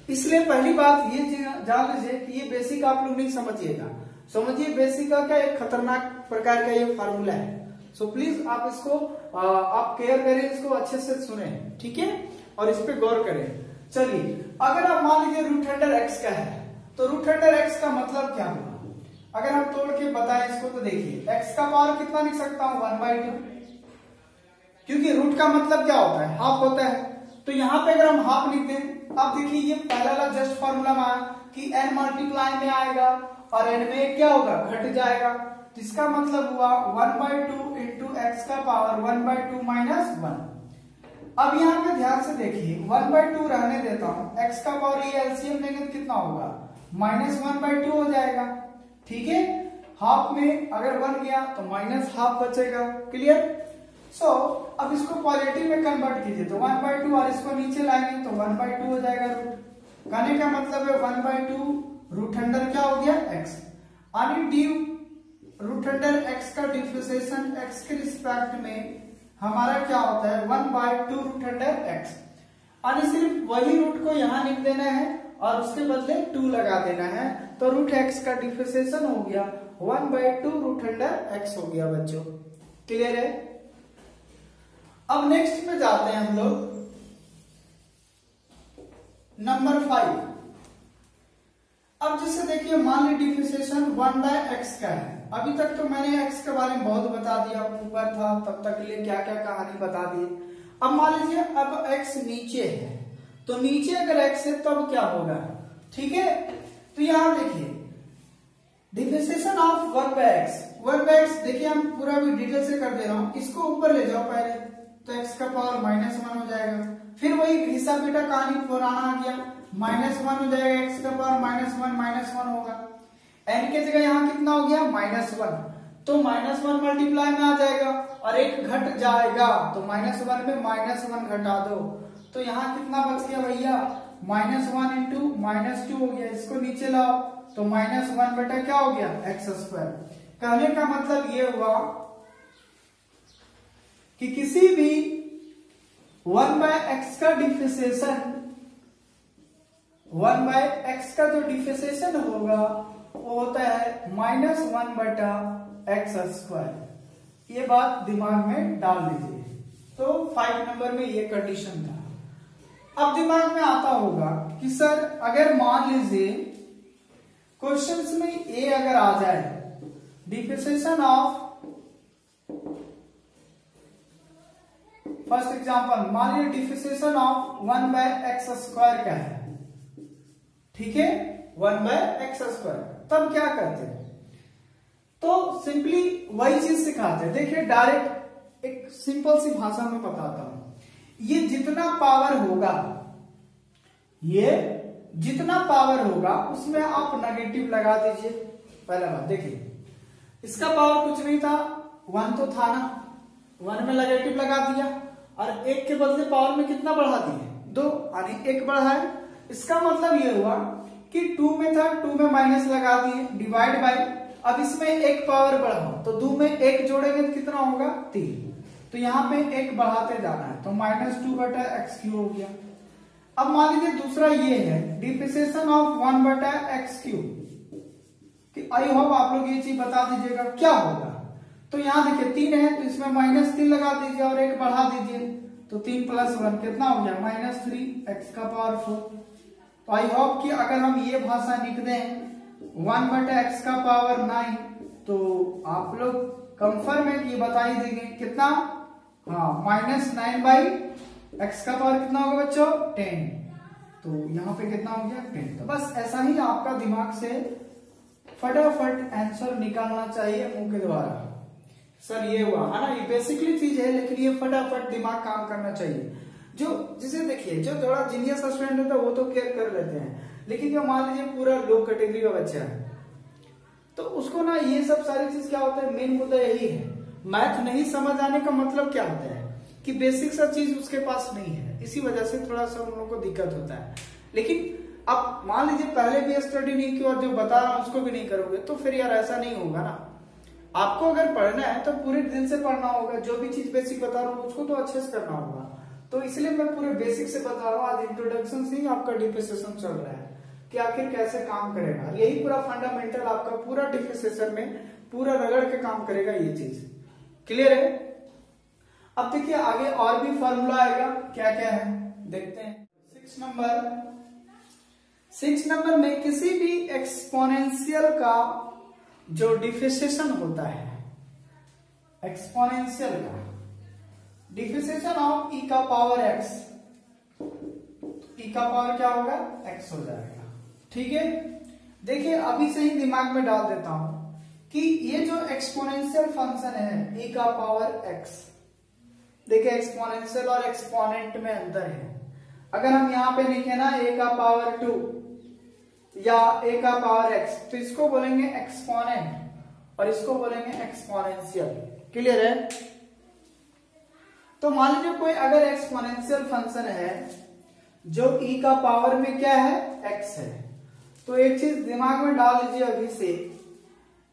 S1: इसलिए पहली बात ये जान लीजिए कि ये बेसिक आप लोग नहीं समझिएगा, समझिए बेसिक का क्या एक खतरनाक प्रकार का ये फार्मूला है। सो प्लीज आप इसको आप केयर करें, इसको अच्छे से सुने, ठीक है, और इस पे गौर करें। चलिए, अगर आप मान लीजिए √x का है तो √x का मतलब क्या होगा, अगर हम तोड़ के बताएं इसको तो देखिए, x का पावर कितना लिख सकता हूं, 1/2, क्योंकि रूट का मतलब क्या होता है, हाफ होता है। तो यहाँ पे अगर हम हाफ लिख दें, अब देखिए ये पहला वाला जस्ट फॉर्मूला में आया कि n मल्टीप्लाई में आएगा और n में क्या होगा, घट जाएगा। तो इसका मतलब हुआ 1/2 इंटू x का पावर 1/2 - 1। अब यहाँ पे ध्यान से देखिए, 1/2 रहने देता हूं, x का पावर ये एलसीएम लेंगे तो कितना होगा, -1/2 हो जाएगा, ठीक है। हाफ में अगर 1 गया तो -½ बचेगा। क्लियर? सो अब इसको पॉजिटिव में कन्वर्ट कीजिए, तो 1/2 और इसको नीचे लाएंगे तो 1/2 हो जाएगा रूट। कहने का मतलब है 1/2 रूट अंडर क्या हो गया, x, यानी √x का डिफरेंशिएशन x के रिस्पेक्ट में हमारा क्या होता है, 1/2 √x, यानी सिर्फ वही रूट को यहां लिख देना है और उसके बदले 2 लगा देना है, तो रूट एक्स का डिफरेंशिएशन हो गया 1/2 रूट अंडर एक्स हो गया बच्चों। क्लियर है? अब नेक्स्ट में जाते हैं हम लोग नंबर 5। अब जैसे देखिए मान ली डिफरेंशिएशन 1/x का है। अभी तक तो मैंने x के बारे में बहुत बता दिया, ऊपर था तब तक के लिए क्या क्या कहानी बता दी। अब मान लीजिए अब x नीचे है, तो नीचे अगर x है तो अब क्या होगा, ठीक है। तो यहां देखिए डिफरेंशिएशन ऑफ 1/x देखिए हम पूरा भी डिटेल से कर दे रहा हूं, इसको ऊपर ले जाओ पहले, तो x का पावर -1 हो जाएगा। फिर वही हिसाब बेटा कहानी पुराना आ गया, -1 हो जाएगा, x का पावर -1 होगा। n के जगह यहाँ कितना हो गया -1, तो -1 मल्टीप्लाई में आ जाएगा और एक घट जाएगा, तो -1 में -1 घटा दो, तो यहाँ कितना बच गया भैया -1 इंटू -2 हो गया। इसको नीचे लाओ तो -1 बेटा क्या हो गया x²। कहने का मतलब ये हुआ कि किसी भी 1/x का डिफरेंशिएशन 1/x का जो डिफरेंशिएशन होगा वो होता है -1/x²। ये बात दिमाग में डाल लीजिए। तो 5 नंबर में ये कंडीशन था। अब दिमाग में आता होगा कि सर अगर मान लीजिए क्वेश्चंस में ये अगर आ जाए डिफरेंशिएशन ऑफ, फर्स्ट एग्जांपल मान लीजिए डिफरेंशिएशन ऑफ 1/x² का है, ठीक है 1/x², तब क्या करते हैं, तो सिंपली वही चीज सिखाते हैं। देखिए डायरेक्ट एक सिंपल सी भाषा में बताता हूं, ये जितना पावर होगा, ये जितना पावर होगा उसमें आप नेगेटिव लगा दीजिए। पहला बात देखिए इसका पावर कुछ नहीं था, 1 तो था ना, 1 में नेगेटिव लगा दिया और 1 के बदले पावर में कितना बढ़ा दिए 2, यानी 1 बढ़ा है। इसका मतलब ये हुआ कि 2 में था, 2 में माइनस लगा दिए, डिवाइड बाय, अब इसमें 1 पावर बढ़ाओ तो 2 में 1 जोड़ेंगे तो कितना होगा 3, तो यहाँ पे 1 बढ़ाते जाना है, तो -2/x³ हो गया। अब मान लीजिए दूसरा ये है डिफरेंशिएशन ऑफ 1/x³, कि आई होप आप लोग ये चीज बता दीजिएगा क्या होगा। तो यहाँ देखिए 3 है तो इसमें -3 लगा दीजिए और 1 बढ़ा दीजिए, तो 3 + 1 कितना हो गया -3x⁴। तो आई होप कि अगर हम ये भाषा लिख दें 1/x⁹, तो आप लोग कंफर्म है कि ये बता ही देंगे कितना, हाँ -9/x⁴ कितना होगा बच्चों 10, तो यहाँ पे कितना हो गया 10। तो बस ऐसा ही आपका दिमाग से फटाफट आंसर निकालना चाहिए मुंह के द्वारा। सर ये हुआ है ना, ये बेसिकली चीज है, लेकिन ये फटाफट दिमाग काम करना चाहिए। जो जिसे देखिए जो थोड़ा जीनियस स्टूडेंट होता है वो तो केयर कर लेते हैं, लेकिन जो मान लीजिए पूरा लो कैटेगरी का बच्चा है तो उसको ना ये सब सारी चीज क्या होता है, मेन मुद्दा यही है, मैथ नहीं समझ आने का मतलब क्या होता है कि बेसिक सा चीज उसके पास नहीं है, इसी वजह से थोड़ा सा उन लोगों को दिक्कत होता है। लेकिन आप मान लीजिए पहले भी स्टडी नहीं की और जो बता रहा हूं उसको भी नहीं करोगे तो फिर यार ऐसा नहीं होगा ना। आपको अगर पढ़ना है तो पूरे दिन से पढ़ना होगा, जो भी चीज बेसिक बता रहा हूँ उसको तो अच्छे से करना होगा। तो इसलिए मैं पूरे बेसिक से बता रहा हूँ, आज इंट्रोडक्शन से ही आपका डिफरेंशिएशन चल रहा है कि आखिर कैसे काम करेगा। यही पूरा फंडामेंटल आपका पूरा डिफरेंशिएशन में पूरा रगड़ के काम करेगा ये चीज। क्लियर है? अब देखिए आगे और भी फॉर्मूला आएगा, क्या क्या है देखते हैं। 6 नंबर में किसी भी एक्सपोनेंशियल का जो डिफरेंशिएशन होता है, एक्सपोनेंशियल का डिफरेंशिएशन ऑफ e का पावर x, e का पावर क्या होगा x हो जाएगा। ठीक है, देखिए अभी से ही दिमाग में डाल देता हूं कि ये जो एक्सपोनेंशियल फंक्शन है e का पावर x, देखिए एक्सपोनेंशियल और एक्सपोनेंट में अंतर है। अगर हम यहां पे लिखे ना a का पावर 2 या a का पावर x, तो इसको बोलेंगे एक्सपोनेंट और इसको बोलेंगे एक्सपोनेंशियल। क्लियर है? तो मान लीजिए कोई अगर एक्सपोनेंशियल फंक्शन है जो e का पावर में क्या है x है, तो एक चीज दिमाग में डाल लीजिए अभी से,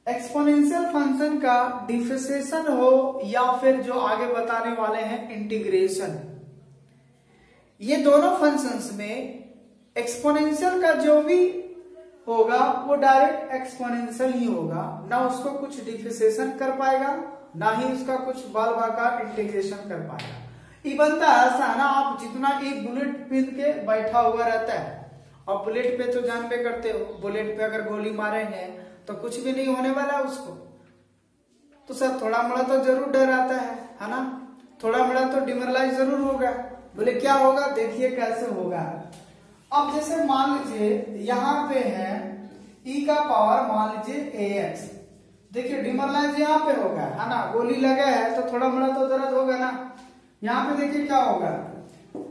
S1: एक्सपोनेंशियल फंक्शन का डिफरेंशिएशन हो या फिर जो आगे बताने वाले हैं इंटीग्रेशन, ये दोनों फंक्शंस में एक्सपोनेंशियल का जो भी होगा वो डायरेक्ट एक्सपोनेंशियल ही होगा, ना उसको कुछ डिफरेंशिएशन कर पाएगा, ना ही उसका कुछ बाल बाकार इंटीग्रेशन कर पाएगा। ये बनता ऐसा है ना, आप जितना एक बुलेट पीन के बैठा हुआ रहता है, और बुलेट पे तो जानते करते हो, बुलेट पे अगर गोली मारेंगे तो कुछ भी नहीं होने वाला उसको, तो सर थोड़ा मोड़ा तो जरूर डर आता है ना, थोड़ा मोड़ा तो डिमोरलाइज जरूर होगा। बोले क्या होगा, देखिए कैसे होगा। अब जैसे मान लीजिए यहाँ पे है e का पावर मान लीजिए ax, देखिए डिमोरलाइज यहाँ पे होगा है ना, गोली लगा है तो थोड़ा मोड़ा तो दर्द होगा ना। यहाँ पे देखिए क्या होगा,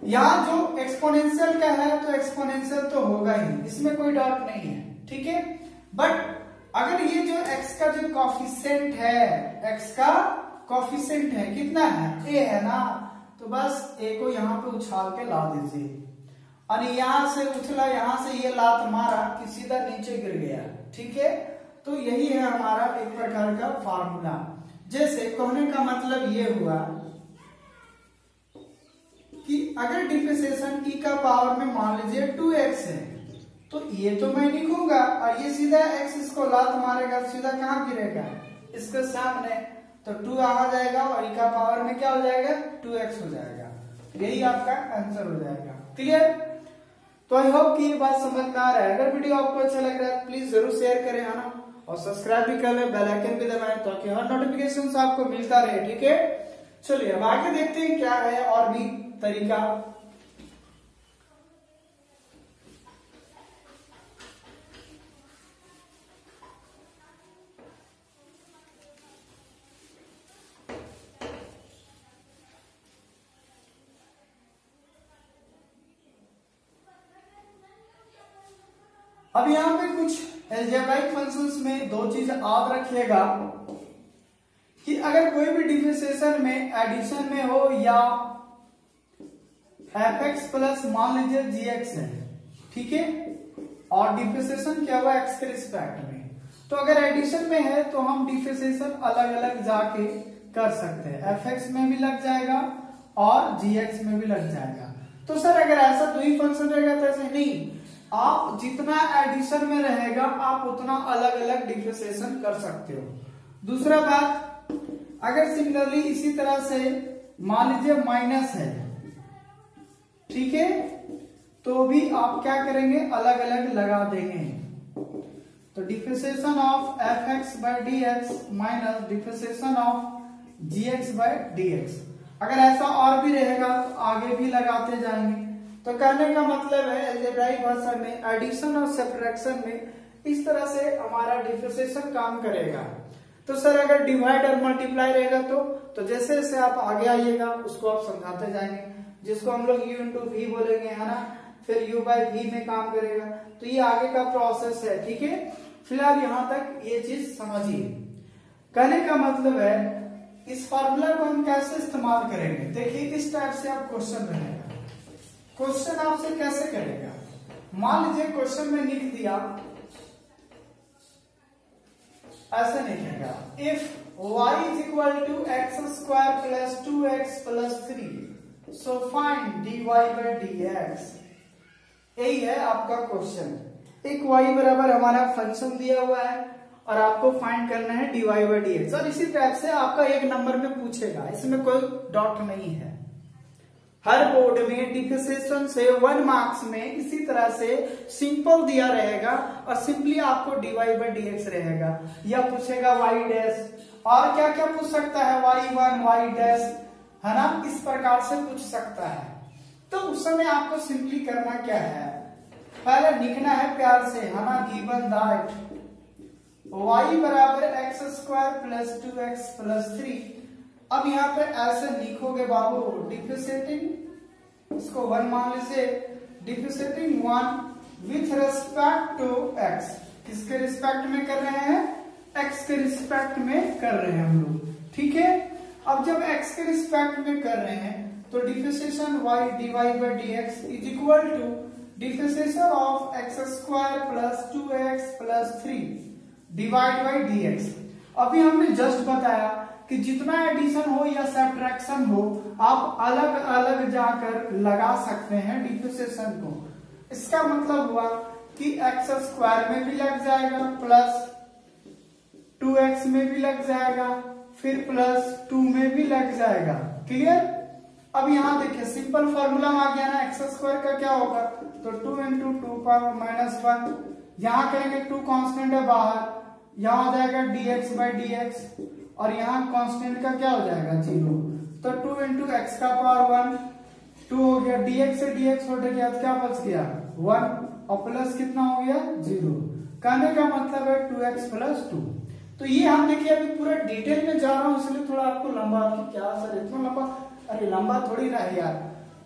S1: यहाँ जो एक्सपोनेंशियल का है तो एक्सपोनेंशियल तो होगा ही, इसमें कोई डाउट नहीं है, ठीक है। बट अगर ये जो x का जो कॉफिशिएंट है, x का कॉफिशिएंट है कितना है, a है ना, तो बस a को यहाँ पे उछाल के ला दीजिए, और यहां से उछला, यहां से ये लात मारा कि सीधा नीचे गिर गया, ठीक है। तो यही है हमारा एक प्रकार का फार्मूला। जैसे कहने का मतलब ये हुआ कि अगर डिफरेंशिएशन e का पावर में मान लीजिए 2x है, तो ये तो मैं लिखूंगा, और ये सीधा x इसको लात मारेगा, सीधा कहाँ गिरेगा, इसके सामने, तो 2 आ जाएगा और e का पावर में क्या हो जाएगा, 2x हो जाएगा। यही आपका आंसर हो जाएगा। क्लियर? तो आई होप कि ये बात समझ में आ रहा है। अगर वीडियो आपको अच्छा लग रहा है प्लीज जरूर शेयर करें, है ना, और सब्सक्राइब भी कर ले, बेल आइकन भी दबाएं ताकि हर नोटिफिकेशन आपको मिलता रहे, ठीक है। चलिए अब आगे देखते हैं क्या है और भी तरीका। अब यहाँ पे कुछ अलजेब्राइक फंक्शंस में दो चीज याद रखिएगा कि अगर कोई भी डिफरेंशिएशन में एडिशन में हो या fx प्लस मान लीजिए gx है, ठीक है, और डिफरेंशिएशन क्या हुआ x के रिस्पेक्ट में, तो अगर एडिशन में है तो हम डिफरेंशिएशन अलग अलग जाके कर सकते हैं, fx में भी लग जाएगा और gx में भी लग जाएगा। तो सर अगर ऐसा दो ही फंक्शन रहेगा तो ऐसे नहीं, आप जितना एडिशन में रहेगा आप उतना अलग अलग डिफरेंशिएशन कर सकते हो। दूसरा बात, अगर सिमिलरली इसी तरह से मान लीजिए माइनस है, ठीक है, तो भी आप क्या करेंगे, अलग अलग लगा देंगे। तो differentiation of fx by dx minus differentiation of gx by dx, अगर ऐसा और भी रहेगा तो आगे भी लगाते जाएंगे। तो कहने का मतलब है अलजेब्राइक भाषा में एडिशन और सब्ट्रैक्शन में इस तरह से हमारा डिफरेंशिएशन काम करेगा। तो सर अगर डिवाइड और मल्टीप्लाई रहेगा तो जैसे जैसे आप आगे आइएगा उसको आप समझाते जाएंगे, जिसको हम लोग u इंटू वी बोलेंगे, है ना, फिर u बाई वी में काम करेगा। तो ये आगे का प्रोसेस है, ठीक है। फिलहाल यहाँ तक ये चीज समझिए। कहने का मतलब है इस फार्मूला को हम कैसे इस्तेमाल करेंगे, देखिए इस टाइप से आप क्वेश्चन रहेगा। क्वेश्चन आपसे कैसे करेगा, मान लीजिए क्वेश्चन में लिख दिया, ऐसे लिखेगा, if y is equal to x square plus 2x plus 3 so find dy by dx। यही है आपका क्वेश्चन। एक y बराबर हमारा फंक्शन दिया हुआ है और आपको फाइंड करना है dy by dx, और इसी टाइप से आपका एक नंबर में पूछेगा, इसमें कोई डाउट नहीं है। हर बोर्ड में डिफरेंशिएशन से 1 मार्क्स में इसी तरह से सिंपल दिया रहेगा और सिंपली आपको dy by dx रहेगा, या पूछेगा y डैश, और क्या क्या पूछ सकता है, y1 y डैश, है ना, इस प्रकार से पूछ सकता है। तो उस समय आपको सिंपली करना क्या है, पहले लिखना है प्यार से, है ना, गिवन दैट y बराबर x square plus 2x plus 3। अब यहाँ पे ऐसे लिखोगे बाबू, डिफरेंशिएटिंग, इसको 1 मान लीजिए, differentiating 1 with respect to x, किसके रिस्पेक्ट में कर रहे हैं, x के रिस्पेक्ट में कर रहे हैं हम लोग, ठीक है। अब जब x के रिस्पेक्ट में कर रहे हैं तो differentiation y dy by dx is equal to differentiation of x square plus 2x plus 3 divide by dx। अभी हमने जस्ट बताया कि जितना एडिशन हो या सब्ट्रैक्शन हो आप अलग अलग जाकर लगा सकते हैं डिफरेंशिएशन को। इसका मतलब हुआ कि एक्स स्क्वायर में भी लग जाएगा प्लस 2x में भी लग जाएगा फिर प्लस 2 में भी लग जाएगा। क्लियर। अब यहाँ देखिए सिंपल फॉर्मूला आ गया ना, एक्स स्क्वायर का क्या होगा तो 2 इंटू 2 पावर माइनस 1, यहाँ करेंगे 2 कांस्टेंट है बाहर, यहाँ हो जाएगा dx बाई dx और यहाँ कांस्टेंट का क्या हो जाएगा 0, तो 2 इंटू एक्स का पावर 1, 2 हो गया, dx से dx हट गया तो क्या बच गया 1 और प्लस कितना हो गया 0। कहने का मतलब है 2x प्लस 2। तो ये हम देखिए अभी पूरा डिटेल में जा रहा हूँ इसलिए थोड़ा आपको लंबा, आपकी क्या सर इतना लंबा, अरे लंबा थोड़ी ना है यार,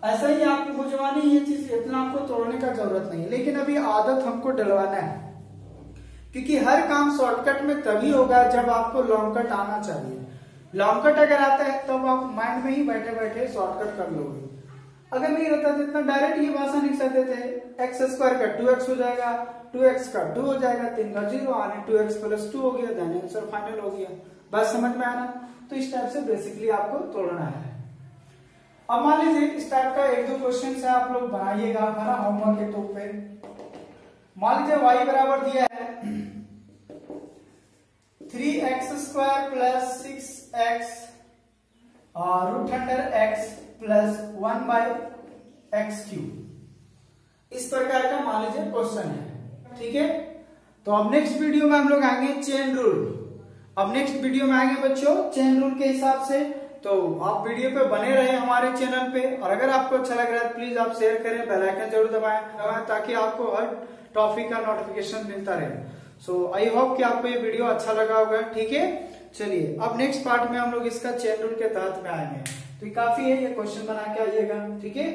S1: ऐसा ही आपको बुझवानी ये चीज, इतना आपको तोड़ने का जरूरत नहीं है, लेकिन अभी आदत हमको डलवाना है क्योंकि हर काम शॉर्टकट में तभी होगा जब आपको लॉन्ग कट आना चाहिए। लॉन्ग कट अगर आता है तब तो आप माइंड में ही बैठे बैठे शॉर्टकट कर लोगे, अगर नहीं रहता तो इतना डायरेक्ट ये भाषा नहीं सकते थे, एक्स स्क्वायर का 2x हो जाएगा, 2x का 2 हो जाएगा, 3 का 0 आने 2x प्लस 2 हो गया, देन आंसर फाइनल हो गया। बस समझ में आना। तो इस टाइप से बेसिकली आपको तोड़ना है। अब मान लीजिए इस टाइप का 1-2 क्वेश्चन है आप लोग बनाइएगा, हमारा होमवर्क के तौर पे। मान लीजिए y बराबर दिया है 3x square plus 6x root under x plus 1 by x cube, इस प्रकार का मान लीजिए क्वेश्चन है। ठीक है, तो अब नेक्स्ट वीडियो में हम लोग आएंगे चेन रूल। अब नेक्स्ट वीडियो में आएंगे बच्चों चेन रूल के हिसाब से। तो आप वीडियो पे बने रहे हमारे चैनल पे, और अगर आपको अच्छा लग रहा है प्लीज आप शेयर करें, बेल आइकन जरूर दबाएं ताकि आपको हर टॉपिक का नोटिफिकेशन मिलता रहे। सो आई होप कि आपको ये वीडियो अच्छा लगा होगा। ठीक है, चलिए अब नेक्स्ट पार्ट में हम लोग इसका चेन रूल के तहत में आएंगे। तो काफी है, ये क्वेश्चन बना के आइएगा। ठीक है।